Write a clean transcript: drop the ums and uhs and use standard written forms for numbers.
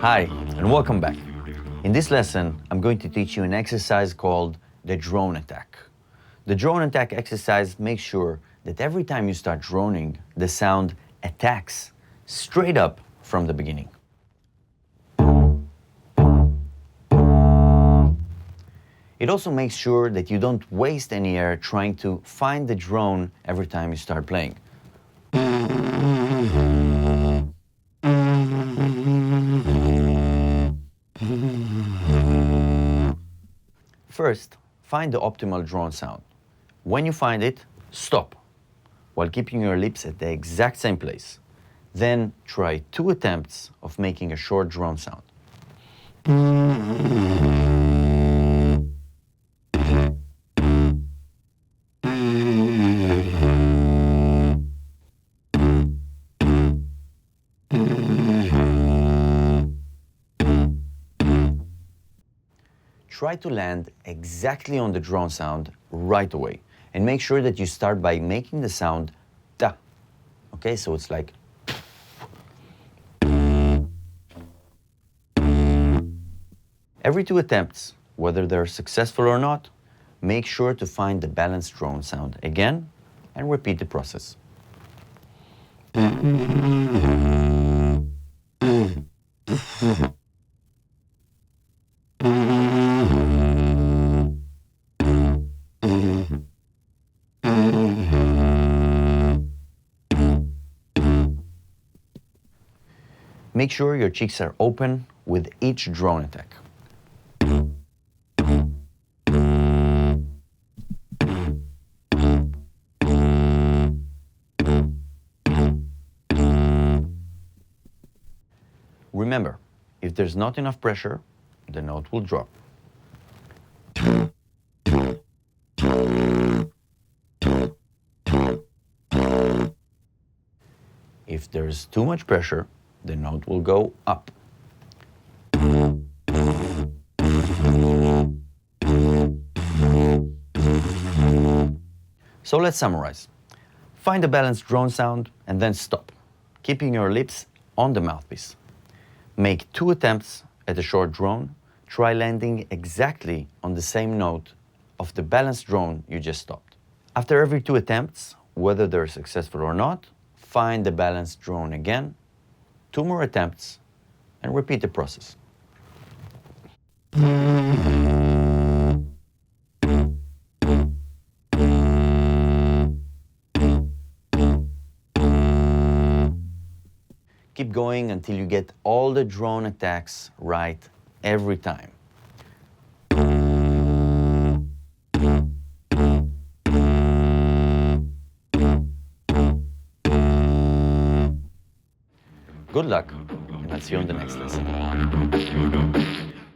Hi, and welcome back. In this lesson, I'm going to teach you an exercise called the drone attack. The drone attack exercise makes sure that every time you start droning, the sound attacks straight up from the beginning. It also makes sure that you don't waste any air trying to find the drone every time you start playing. First, find the optimal drone sound. When you find it, stop, while keeping your lips at the exact same place. Then try 2 attempts of making a short drone sound. Try to land exactly on the drone sound right away, and make sure that you start by making the sound da. Okay, so it's like. Every 2 attempts, whether they're successful or not, make sure to find the balanced drone sound again and repeat the process. Make sure your cheeks are open with each drone attack. Remember, if there's not enough pressure, the note will drop. If there's too much pressure, the note will go up. So let's summarize. Find a balanced drone sound and then stop, keeping your lips on the mouthpiece. Make 2 attempts at a short drone. Try landing exactly on the same note of the balanced drone you just stopped. After every 2 attempts, whether they're successful or not, find the balanced drone again, 2 more attempts, and repeat the process. Keep going until you get all the drone attacks right every time. Good luck, and I'll see you on the next lesson.